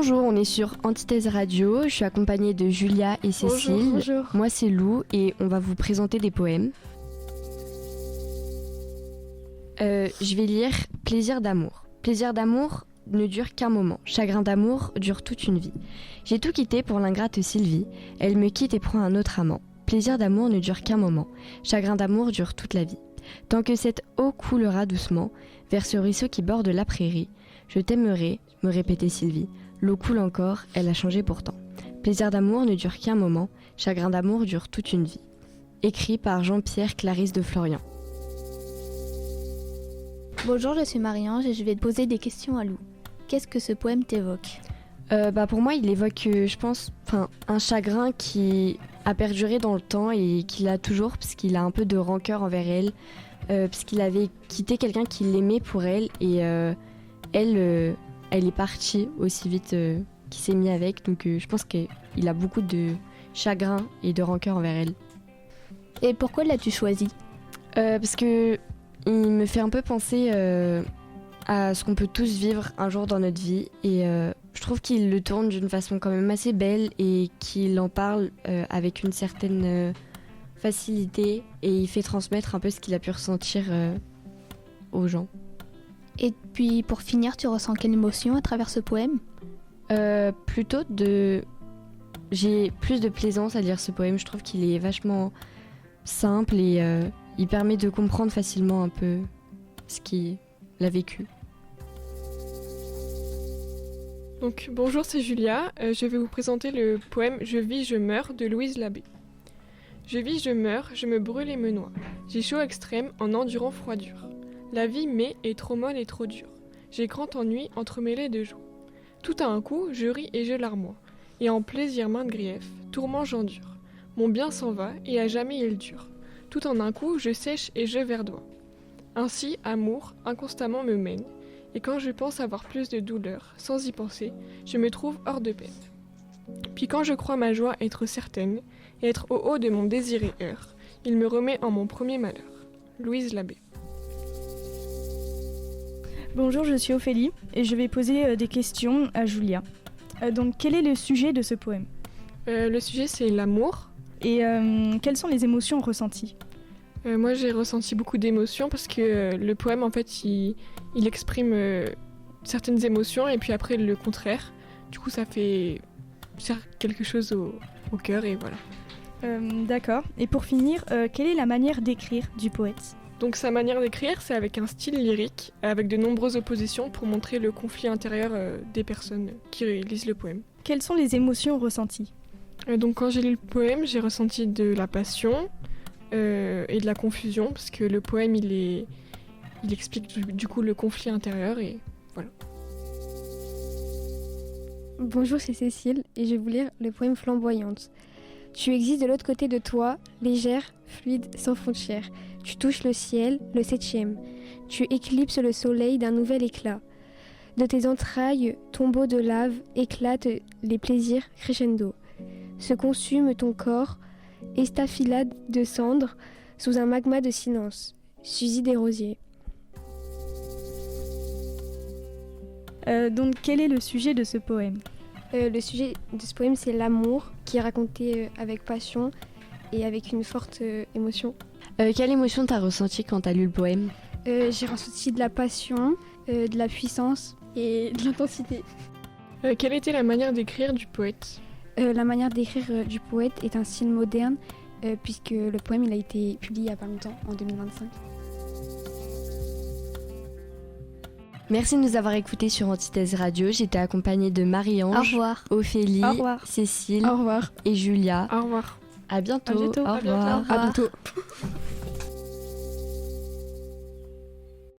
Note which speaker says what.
Speaker 1: Bonjour, on est sur Antithèse Radio. Je suis accompagnée de Julia et Cécile.
Speaker 2: Bonjour.
Speaker 1: Moi, c'est Lou et on va vous présenter des poèmes. Je vais lire Plaisir d'amour. Plaisir d'amour ne dure qu'un moment. Chagrin d'amour dure toute une vie. J'ai tout quitté pour l'ingrate Sylvie. Elle me quitte et prend un autre amant. Plaisir d'amour ne dure qu'un moment. Chagrin d'amour dure toute la vie. Tant que cette eau coulera doucement vers ce ruisseau qui borde la prairie, je t'aimerai, me répétait Sylvie. L'eau coule encore, elle a changé pourtant. Plaisir d'amour ne dure qu'un moment, chagrin d'amour dure toute une vie. Écrit par Jean-Pierre Clarisse de Florian.
Speaker 2: Bonjour, je suis Marie-Ange et je vais te poser des questions à Lou. Qu'est-ce que ce poème t'évoque ?
Speaker 1: Pour moi, il évoque, je pense, un chagrin qui a perduré dans le temps et qu'il a toujours, parce qu'il a un peu de rancœur envers elle, parce qu'il avait quitté quelqu'un qui l'aimait pour elle et elle est partie aussi vite qu'il s'est mis avec. Donc je pense qu'il a beaucoup de chagrin et de rancœur envers elle.
Speaker 2: Et pourquoi l'as-tu choisi ?
Speaker 1: Parce que il me fait un peu penser à ce qu'on peut tous vivre un jour dans notre vie et je trouve qu'il le tourne d'une façon quand même assez belle et qu'il en parle avec une certaine facilité et il fait transmettre un peu ce qu'il a pu ressentir aux gens.
Speaker 2: Et puis pour finir, tu ressens quelle émotion à travers ce poème ?
Speaker 1: J'ai plus de plaisance à lire ce poème. Je trouve qu'il est vachement simple et il permet de comprendre facilement un peu ce qu'il a vécu.
Speaker 3: Donc bonjour, c'est Julia. Je vais vous présenter le poème « Je vis, je meurs » de Louise Labbé. Je vis, je meurs, je me brûle et me noie. J'ai chaud extrême en endurant froidure. La vie m'est est trop molle et trop dure. J'ai grand ennui entremêlé de joie. Tout à un coup, je ris et je larmoie. Et en plaisir mainte grief, tourment j'endure. Mon bien s'en va et à jamais il dure. Tout en un coup, je sèche et je verdoie. Ainsi, amour, inconstamment me mène. Et quand je pense avoir plus de douleur, sans y penser, je me trouve hors de peine. Puis quand je crois ma joie être certaine, et être au haut de mon désir et heure, il me remet en mon premier malheur. Louise Labbé.
Speaker 4: Bonjour, je suis Ophélie et je vais poser des questions à Julia. Donc, quel est le sujet de ce poème ?
Speaker 3: Le sujet, c'est l'amour.
Speaker 4: Et quelles sont les émotions ressenties ?
Speaker 3: Moi, j'ai ressenti beaucoup d'émotions parce que le poème, en fait, il exprime certaines émotions et puis après le contraire. Du coup, ça fait quelque chose au cœur et voilà.
Speaker 4: D'accord. Et pour finir, quelle est la manière d'écrire du poète ?
Speaker 3: Donc sa manière d'écrire, c'est avec un style lyrique, avec de nombreuses oppositions pour montrer le conflit intérieur des personnes qui lisent le poème.
Speaker 4: Quelles sont les émotions ressenties ?
Speaker 3: Donc quand j'ai lu le poème, j'ai ressenti de la passion et de la confusion, parce que le poème, il explique du coup le conflit intérieur et voilà.
Speaker 5: Bonjour, c'est Cécile et je vais vous lire le poème Flamboyante. Tu existes de l'autre côté de toi, légère, fluide, sans frontières. Tu touches le ciel, le 7e. Tu éclipses le soleil d'un nouvel éclat. De tes entrailles, tombeau de lave, éclatent les plaisirs crescendo. Se consume ton corps, estafilade de cendres, sous un magma de silence. Suzy des rosiers.
Speaker 4: Donc, quel est le sujet de ce poème ?
Speaker 5: Le sujet de ce poème, c'est l'amour, qui est raconté avec passion et avec une forte émotion.
Speaker 1: Quelle émotion t'as ressenti quand t'as lu le poème ?
Speaker 5: J'ai ressenti de la passion, de la puissance et de l'intensité.
Speaker 3: Quelle était la manière d'écrire du poète ?
Speaker 5: La manière d'écrire du poète est un style moderne, puisque le poème il a été publié il n'y a pas longtemps, en 2025.
Speaker 1: Merci de nous avoir écoutés sur Antithèse Radio. J'étais accompagnée de Marie-Ange,
Speaker 5: Au revoir.
Speaker 1: Ophélie,
Speaker 4: Au revoir.
Speaker 1: Cécile
Speaker 4: Au revoir.
Speaker 1: et Julia.
Speaker 3: Au revoir.
Speaker 1: À bientôt.
Speaker 4: À bientôt.
Speaker 1: Au revoir.
Speaker 3: À bientôt.